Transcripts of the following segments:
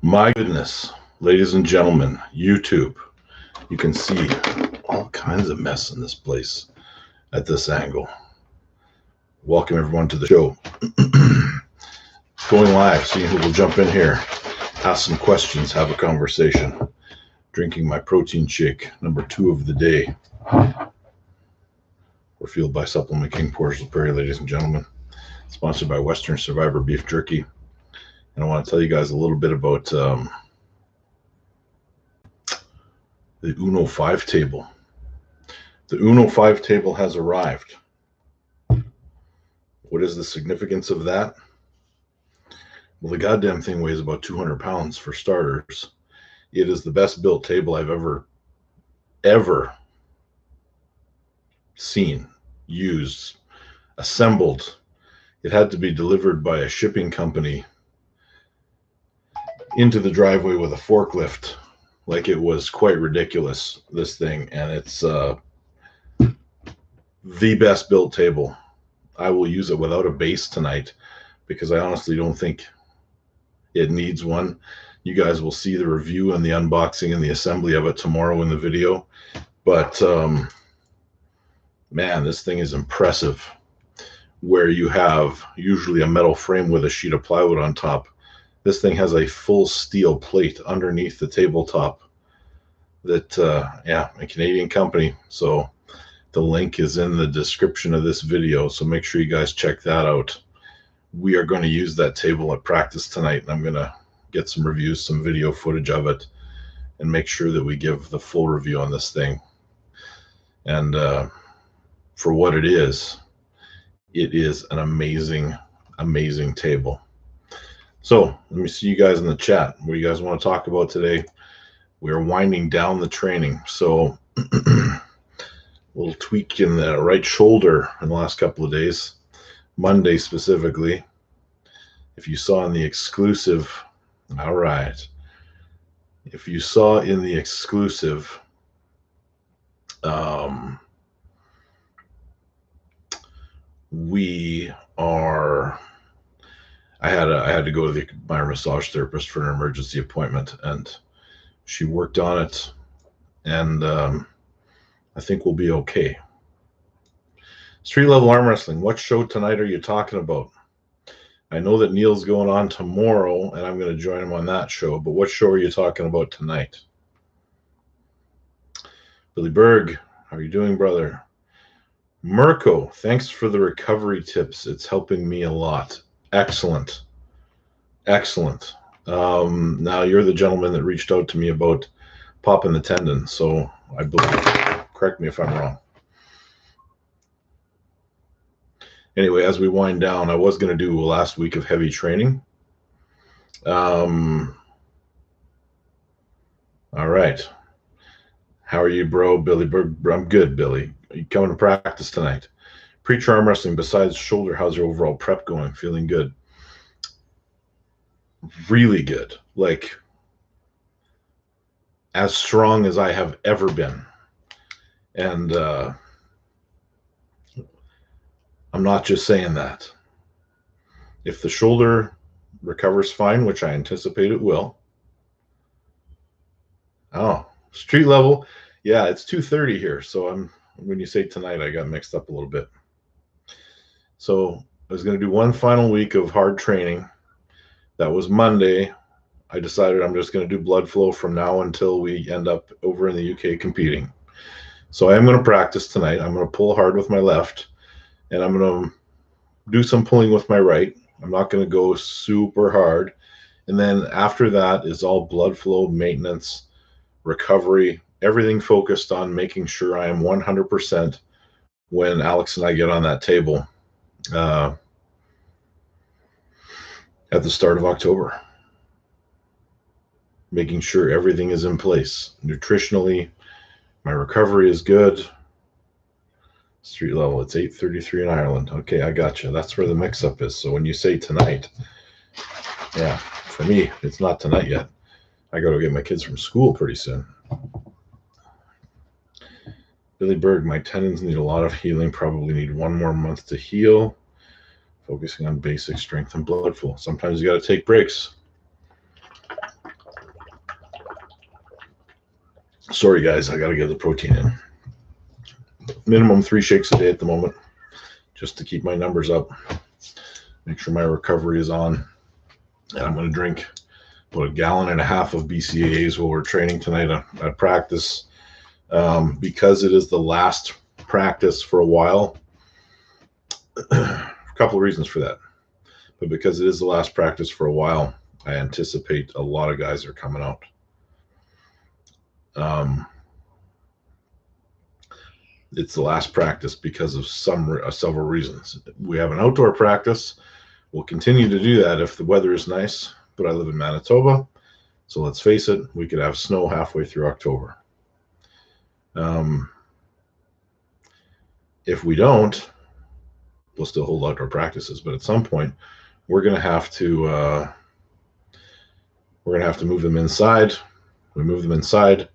My goodness, ladies and gentlemen, YouTube, you can see all kinds of mess in this place at this angle. Welcome everyone to the show. Going live, seeing who will jump in here, ask some questions, have a conversation. Drinking my protein shake, number 2 of the day. We're fueled by Supplement King Portugal Prairie, ladies and gentlemen. Sponsored by Western Survivor Beef Jerky. And I want to tell you guys a little bit about the Uno 5 table. The Uno 5 table has arrived. What is the significance of that? Well, the goddamn thing weighs about 200 pounds for starters. It is the best built table I've ever seen, used, assembled. It had to be delivered by a shipping company into the driveway with a forklift. Like, it was quite ridiculous, this thing. And it's the best built table. I will use it without a base tonight because I honestly don't think it needs one. You guys will see the review and the unboxing and the assembly of it tomorrow in the video. But man, this thing is impressive. Where you have usually a metal frame with a sheet of plywood on top, this thing has a full steel plate underneath the tabletop. That yeah, a Canadian company. So the link is in the description of this video. So make sure you guys check that out. We are going to use that table at practice tonight, and I'm going to get some reviews, some video footage of it, and make sure that we give the full review on this thing. And for what it is an amazing, amazing table. So let me see you guys in the chat. What do you guys want to talk about today? We're winding down the training. So a little tweak in the right shoulder in the last couple of days. Monday specifically. If you saw in the exclusive, all right. If you saw in the exclusive, I had to go to my massage therapist for an emergency appointment, and she worked on it, and I think we'll be okay. Street level arm wrestling. What show tonight are you talking about? I know that Neil's going on tomorrow, and I'm going to join him on that show. But what show are you talking about tonight? Billy Berg, how are you doing, brother? Mirko, thanks for the recovery tips. It's helping me a lot. Excellent. Excellent. Now, you're the gentleman that reached out to me about popping the tendon. So I believe, correct me if I'm wrong. Anyway, as we wind down, I was going to do a last week of heavy training. All right. How are you, bro? Billy Berg? I'm good, Billy. Are you coming to practice tonight? Preacher arm wrestling besides shoulder, how's your overall prep going? Feeling good? Really good. Like, as strong as I have ever been. And I'm not just saying that. If the shoulder recovers fine, which I anticipate it will. Oh, street level. Yeah, it's 2:30 here. So when you say tonight, I got mixed up a little bit. So I was going to do one final week of hard training. That was Monday. I decided I'm just going to do blood flow from now until we end up over in the UK competing. So I am going to practice tonight. I'm going to pull hard with my left, and I'm going to do some pulling with my right. I'm not going to go super hard. And then after that is all blood flow, maintenance, recovery, everything focused on making sure I am 100% when Alex and I get on that table at the start of October. Making sure everything is in place. Nutritionally, my recovery is good. Street level, it's 8:33 in Ireland. Okay, I got you. That's where the mix-up is. So when you say tonight, yeah, for me, it's not tonight yet. I got to get my kids from school pretty soon. Billy Berg, my tendons need a lot of healing. Probably need 1 more month to heal. Focusing on basic strength and blood flow. Sometimes you got to take breaks. Sorry, guys, I got to get the protein in. Minimum 3 shakes a day at the moment, just to keep my numbers up, make sure my recovery is on. And I'm going to drink about 1.5 gallons of BCAAs while we're training tonight at practice, because it is the last practice for a while. A couple of reasons for that, but because it is the last practice for a while, I anticipate a lot of guys are coming out. It's the last practice because of several reasons. We have an outdoor practice. We'll continue to do that if the weather is nice, but I live in Manitoba, so let's face it, we could have snow halfway through October. If we don't, we'll still hold outdoor practices, but at some point we're going to have to move them inside. We move them inside.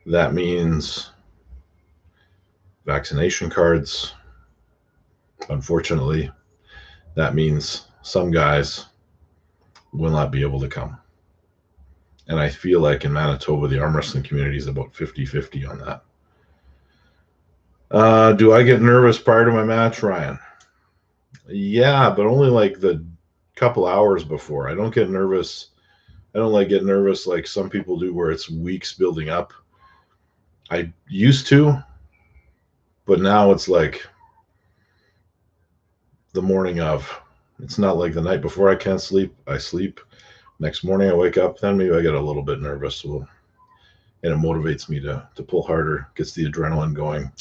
That means vaccination cards. Unfortunately, that means some guys will not be able to come. And I feel like in Manitoba, the arm wrestling community is about 50-50 on that. Do I get nervous prior to my match, Ryan? Yeah, but only like the couple hours before. I don't get nervous. I don't like get nervous like some people do where it's weeks building up. I used to, but now it's like the morning of. It's not like the night before I can't sleep. I sleep. Next morning I wake up, then maybe I get a little bit nervous. And it motivates me to pull harder, gets the adrenaline going,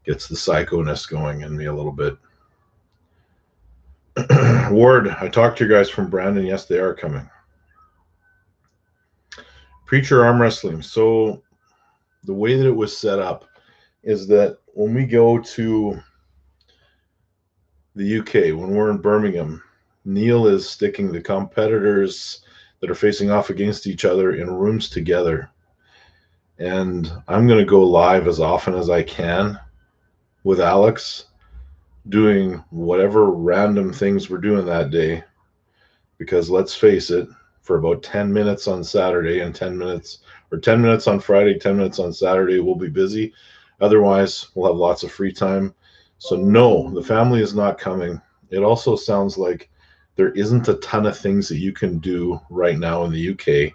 gets the psycho-ness going in me a little bit. Ward, I talked to you guys from Brandon. Yes, they are coming. Preacher Arm Wrestling. So the way that it was set up is that when we go to the UK, when we're in Birmingham, Neil is sticking the competitors that are facing off against each other in rooms together. And I'm going to go live as often as I can with Alex, doing whatever random things we're doing that day. Because let's face it, for about 10 minutes on Saturday and 10 minutes on Friday, 10 minutes on Saturday, we'll be busy. Otherwise, we'll have lots of free time. So no, the family is not coming. It also sounds like there isn't a ton of things that you can do right now in the UK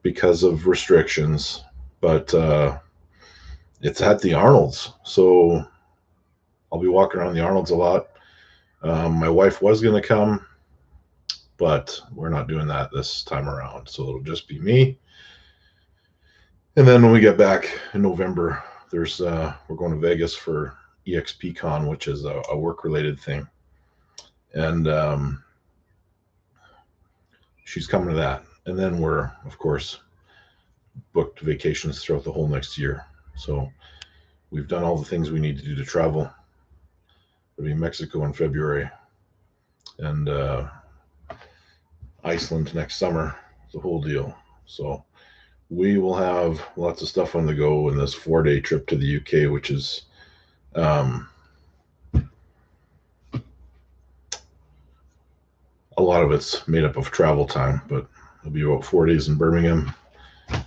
because of restrictions, but it's at the Arnold's. So I'll be walking around the Arnold's a lot. My wife was going to come, but we're not doing that this time around. So it'll just be me. And then when we get back in November, we're going to Vegas for EXPCon, which is a work-related thing. And she's coming to that. And then we're, of course, booked vacations throughout the whole next year. So we've done all the things we need to do to travel. It'll be Mexico in February and Iceland next summer, the whole deal. So we will have lots of stuff on the go in this 4-day trip to the UK, which is a lot of it's made up of travel time, but it'll be about 4 days in Birmingham. And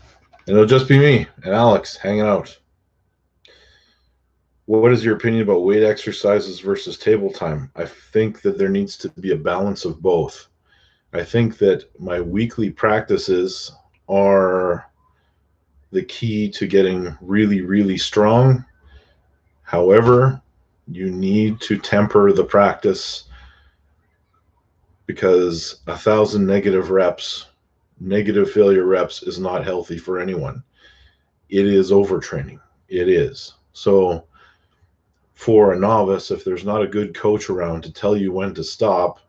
it'll just be me and Alex hanging out. What is your opinion about weight exercises versus table time? I think that there needs to be a balance of both. I think that my weekly practices are the key to getting really, really strong. However, you need to temper the practice because 1,000 negative failure reps is not healthy for anyone. It is overtraining. It is. So for a novice, if there's not a good coach around to tell you when to stop,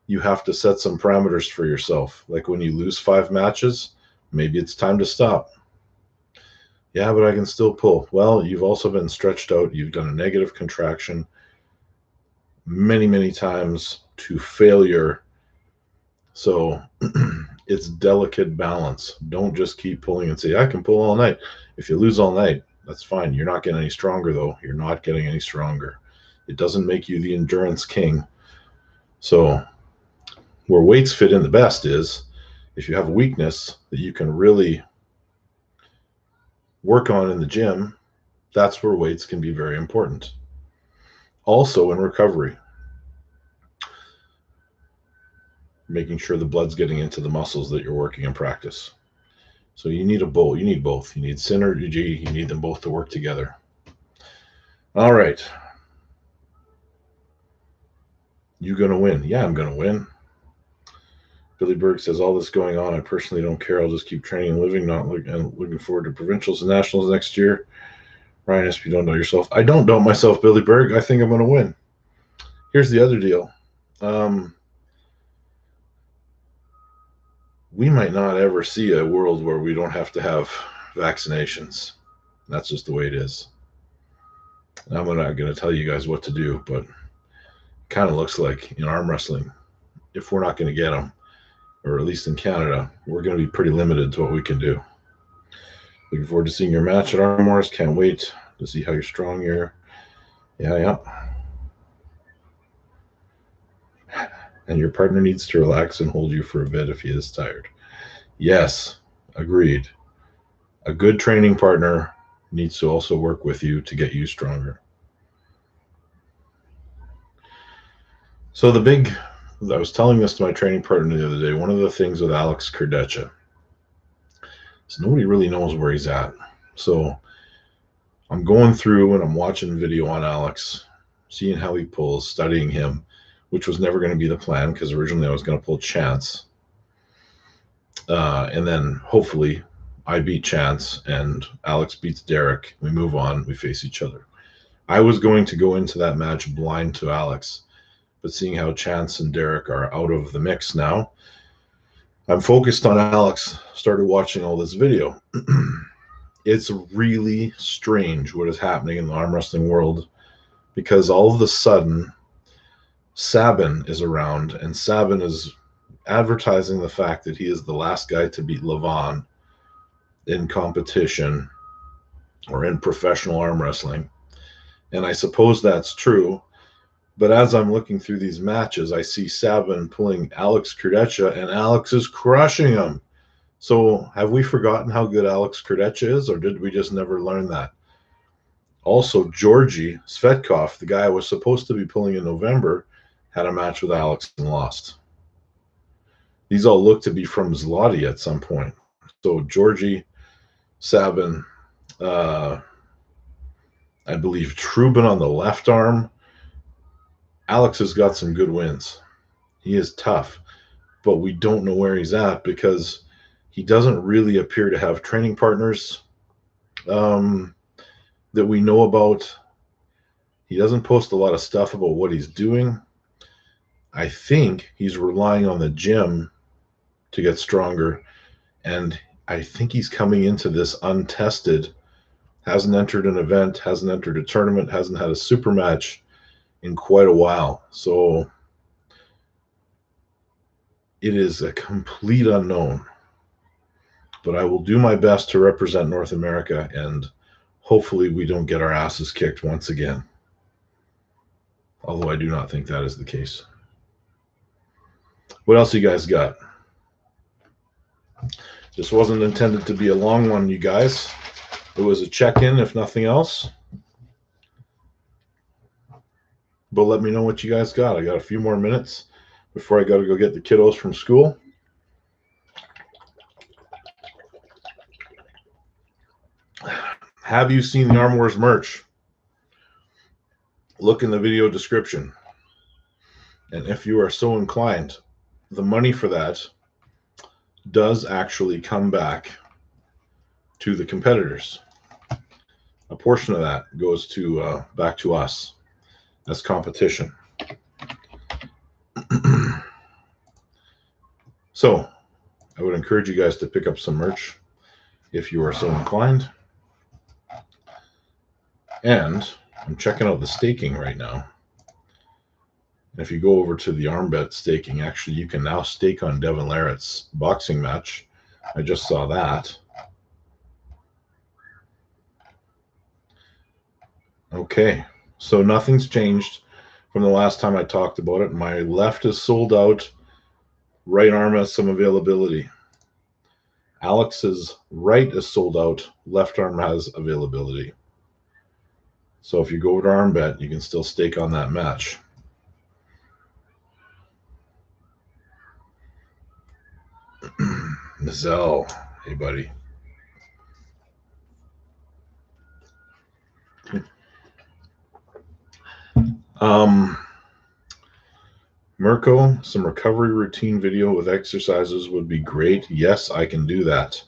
you have to set some parameters for yourself. Like when you lose 5 matches, maybe it's time to stop. Yeah, but I can still pull. Well, you've also been stretched out. You've done a negative contraction many, many times to failure. So it's delicate balance. Don't just keep pulling and say, I can pull all night. If you lose all night, that's fine. You're not getting any stronger, though. You're not getting any stronger. It doesn't make you the endurance king. So where weights fit in the best is if you have a weakness that you can really work on in the gym, that's where weights can be very important. Also in recovery, making sure the blood's getting into the muscles that you're working in practice. So you need both. You need both. You need synergy. You need them both to work together. All right. You gonna win? Yeah, I'm gonna win. Billy Berg says, all this going on, I personally don't care. I'll just keep training and living, looking forward to provincials and nationals next year. Ryan Espey, don't know yourself. I don't doubt myself, Billy Berg. I think I'm going to win. Here's the other deal. We might not ever see a world where we don't have to have vaccinations. That's just the way it is. I'm not going to tell you guys what to do, but it kind of looks like in arm wrestling, if we're not going to get them, or at least in Canada, we're going to be pretty limited to what we can do. Looking forward to seeing your match at ARMWARS. Can't wait to see how strong you're. Yeah. And your partner needs to relax and hold you for a bit if he is tired. Yes, agreed. A good training partner needs to also work with you to get you stronger. So I was telling this to my training partner the other day, one of the things with Alex Kurdecha is nobody really knows where he's at. So I'm going through and I'm watching video on Alex, seeing how he pulls, studying him, which was never going to be the plan because originally I was going to pull Chance. And then hopefully I beat Chance and Alex beats Derek. We move on, we face each other. I was going to go into that match blind to Alex, but seeing how Chance and Derek are out of the mix now, I'm focused on Alex, started watching all this video. It's really strange what is happening in the arm wrestling world because all of a sudden Sabin is around and Sabin is advertising the fact that he is the last guy to beat Levon in competition or in professional arm wrestling. And I suppose that's true. But as I'm looking through these matches, I see Sabin pulling Alex Kurdecha, and Alex is crushing him. So have we forgotten how good Alex Kurdecha is, or did we just never learn that? Also, Georgi Svetkov, the guy I was supposed to be pulling in November, had a match with Alex and lost. These all look to be from Zloty at some point. So Georgi, Sabin, I believe Trubin on the left arm. Alex has got some good wins. He is tough, but we don't know where he's at because he doesn't really appear to have training partners that we know about. He doesn't post a lot of stuff about what he's doing. I think he's relying on the gym to get stronger, and I think he's coming into this untested, hasn't entered an event, hasn't entered a tournament, hasn't had a super match in quite a while. So it is a complete unknown, but I will do my best to represent North America, and hopefully we don't get our asses kicked once again. Although I do not think that is the case. What else you guys got? This wasn't intended to be a long one, you guys. It was a check-in, if nothing else. But let me know what you guys got. I got a few more minutes before I got to go get the kiddos from school. Have you seen the ARMWARS merch? Look in the video description. And if you are so inclined, the money for that does actually come back to the competitors. A portion of that goes to back to us as competition. So I would encourage you guys to pick up some merch if you are so inclined. And I'm checking out the staking right now. If you go over to the ArmBet staking, actually you can now stake on Devon Larratt's boxing match. I just saw that. Okay, so nothing's changed from the last time I talked about it. My left is sold out. Right arm has some availability. Alex's right is sold out. Left arm has availability. So if you go to arm bet, you can still stake on that match. Mazel, hey buddy. Mirko, some recovery routine video with exercises would be great. Yes, I can do that.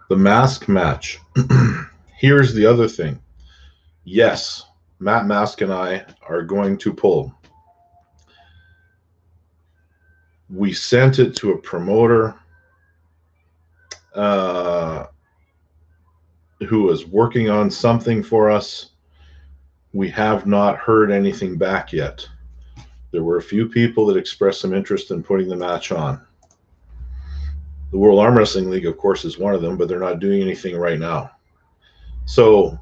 The mask match. Here's the other thing. Yes, Matt Mask and I are going to pull. We sent it to a promoter who was working on something for us. We have not heard anything back yet. There were a few people that expressed some interest in putting the match on. The World Arm Wrestling League, of course, is one of them, but they're not doing anything right now. So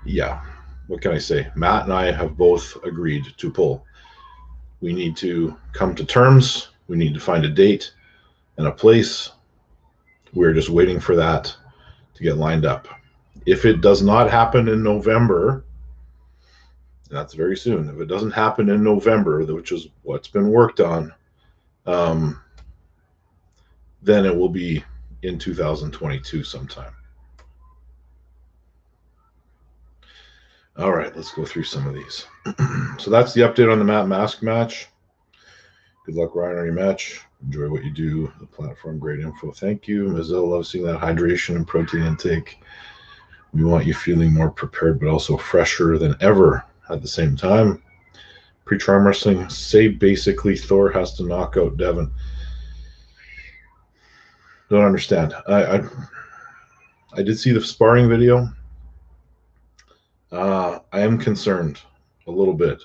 yeah, what can I say? Matt and I have both agreed to pull. We need to come to terms. We need to find a date and a place. We're just waiting for that to get lined up. If it does not happen in November, that's very soon. If it doesn't happen in November, which is what's been worked on, then it will be in 2022 sometime. All right, let's go through some of these. So that's the update on the Matt Mask match. Good luck, Ryan, on your match. Enjoy what you do. The platform, great info. Thank you. Mazel, love seeing that hydration and protein intake. We want you feeling more prepared, but also fresher than ever at the same time. Pre-arm wrestling, say basically Thor has to knock out Devon. Don't understand. I did see the sparring video. I am concerned a little bit.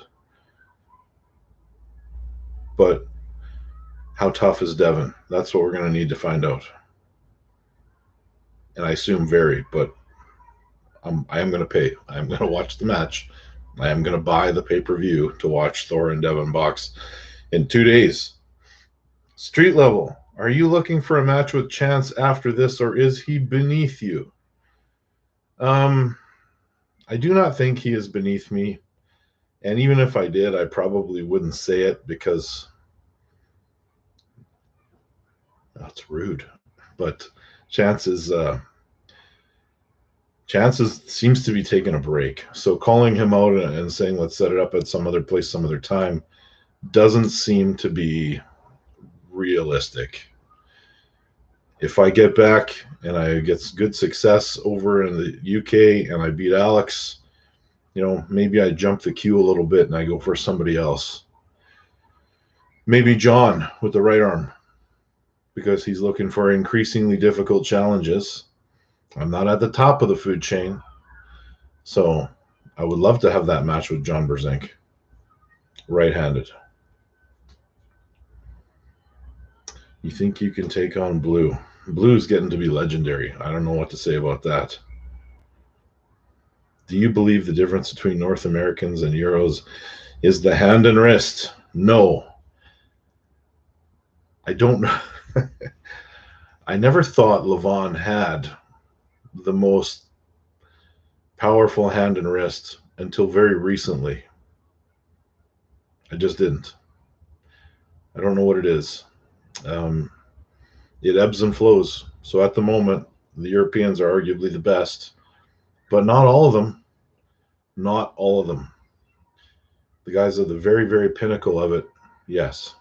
But how tough is Devon? That's what we're going to need to find out. And I assume very, but I am going to pay. I'm going to watch the match. I am going to buy the pay-per-view to watch Thor and Devon box in 2 days. Street level. Are you looking for a match with Chance after this, or is he beneath you? I do not think he is beneath me. And even if I did, I probably wouldn't say it because that's rude. But Chance seems to be taking a break. So calling him out and saying, let's set it up at some other place, some other time, doesn't seem to be realistic. If I get back and I get good success over in the UK and I beat Alex, you know, maybe I jump the queue a little bit and I go for somebody else. Maybe John with the right arm, because he's looking for increasingly difficult challenges. I'm not at the top of the food chain, so I would love to have that match with John Berzink, right-handed. You think you can take on Blue? Blue's getting to be legendary. I don't know what to say about that. Do you believe the difference between North Americans and Euros is the hand and wrist? No. I don't know. I never thought Levon had the most powerful hand and wrist until very recently. I just didn't. I don't know what it is. It ebbs and flows. So at the moment, the Europeans are arguably the best, but not all of them. Not all of them. The guys at the very, very pinnacle of it, yes.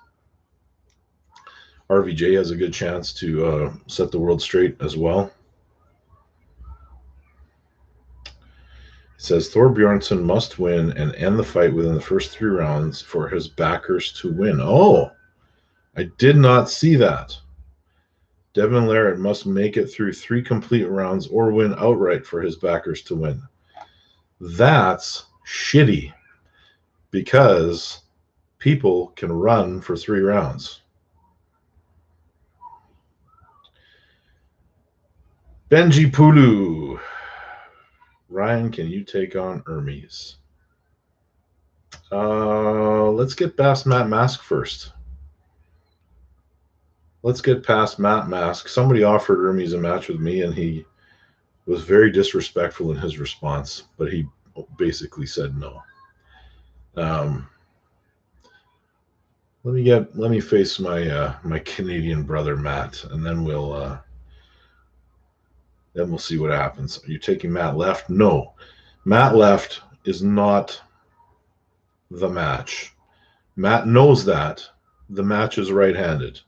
RVJ has a good chance to set the world straight as well. It says Thor Bjornsson must win and end the fight within the first 3 rounds for his backers to win. Oh, I did not see that. Devon Larratt must make it through 3 complete rounds or win outright for his backers to win. That's shitty because people can run for 3 rounds. Benji Pulu. Ryan, can you take on Hermes? Let's get past Matt Mask first. Let's get past Matt Mask. Somebody offered Hermes a match with me, and he was very disrespectful in his response, but he basically said no. Let me face my my Canadian brother Matt, and then we'll see what happens. Are you taking Matt Left? No, Matt Left is not the match. Matt knows that the match is right-handed.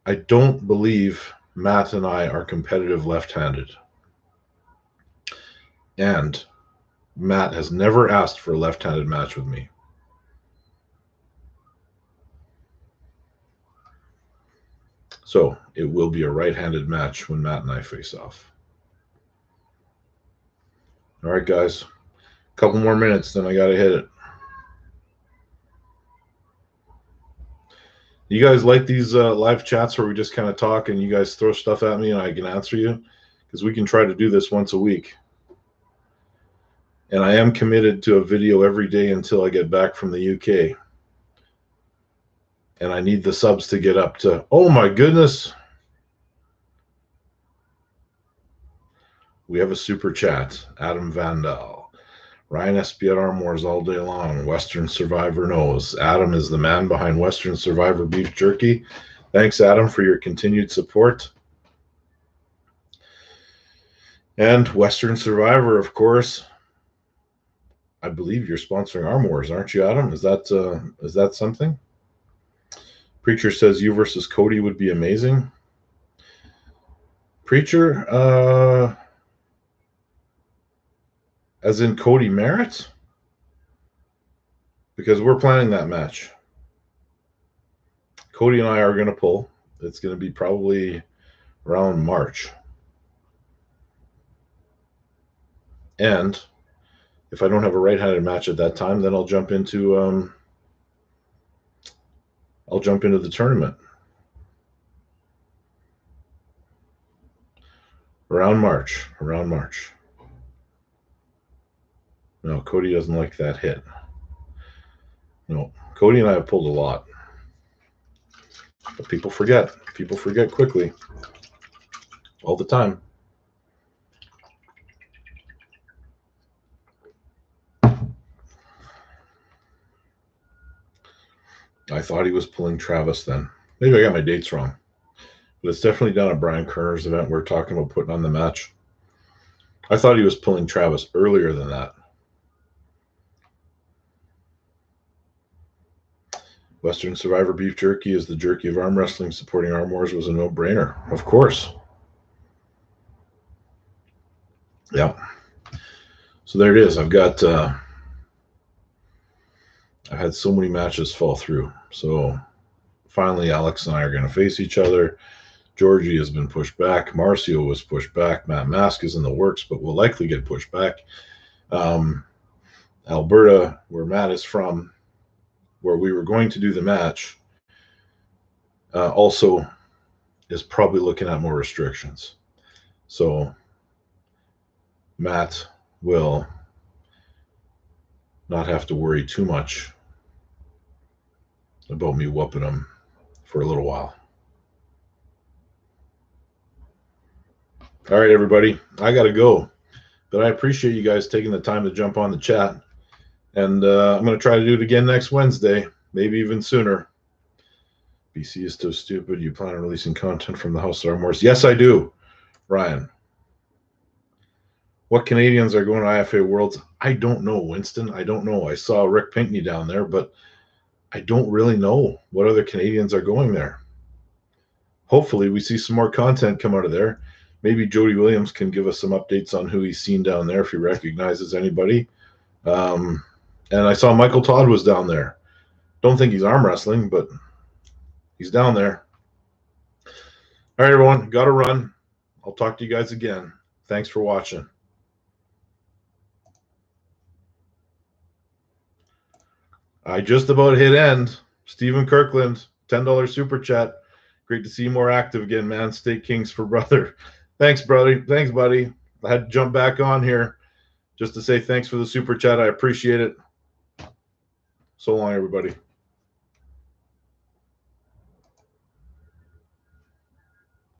I don't believe Matt and I are competitive left-handed. And Matt has never asked for a left-handed match with me. So it will be a right-handed match when Matt and I face off. All right, guys. A couple more minutes, then I got to hit it. You guys like these live chats where we just kind of talk and you guys throw stuff at me and I can answer you? Because we can try to do this once a week. And I am committed to a video every day until I get back from the UK. And I need the subs to get up to, oh my goodness. We have a super chat. Adam Vandal. Ryanespey at ARMWARS all day long. Western Survivor knows. Adam is the man behind Western Survivor Beef Jerky. Thanks, Adam, for your continued support. And Western Survivor, of course. I believe you're sponsoring ARMWARS, aren't you, Adam? Is that something? Preacher says you versus Cody would be amazing. Preacher, as in Cody Merritt? Because we're planning that match. Cody and I are going to pull. It's going to be probably around March. And if I don't have a right-handed match at that time, then I'll jump into the tournament. Around March. No, Cody doesn't like that hit. No, Cody and I have pulled a lot. But people forget. People forget quickly. All the time. I thought he was pulling Travis then. Maybe I got my dates wrong. But it's definitely down at Brian Kerner's event we're talking about putting on the match. I thought he was pulling Travis earlier than that. Western Survivor Beef Jerky is the jerky of arm wrestling. Supporting ARMWARS was a no-brainer. Of course. Yeah. So there it is. I've had so many matches fall through. So finally, Alex and I are going to face each other. Georgie has been pushed back. Marcio was pushed back. Matt Mask is in the works, but will likely get pushed back. Alberta, where Matt is from, where we were going to do the match, also is probably looking at more restrictions. So Matt will not have to worry too much about me whooping him for a little while. All right, everybody, I got to go. But I appreciate you guys taking the time to jump on the chat. And I'm going to try to do it again next Wednesday, maybe even sooner. BC is so stupid. You plan on releasing content from the House of ARMWARS? Yes, I do, Ryan. What Canadians are going to IFA Worlds? I don't know, Winston. I don't know. I saw Rick Pinkney down there, but I don't really know what other Canadians are going there. Hopefully, we see some more content come out of there. Maybe Jody Williams can give us some updates on who he's seen down there if he recognizes anybody. And I saw Michael Todd was down there. Don't think he's arm wrestling, but he's down there. All right, everyone, got to run. I'll talk to you guys again. Thanks for watching. I just about hit end. Stephen Kirkland, $10 super chat. Great to see you more active again, man. Stay Kings for brother. Thanks, brother. Thanks, buddy. I had to jump back on here just to say thanks for the super chat. I appreciate it. So long, everybody.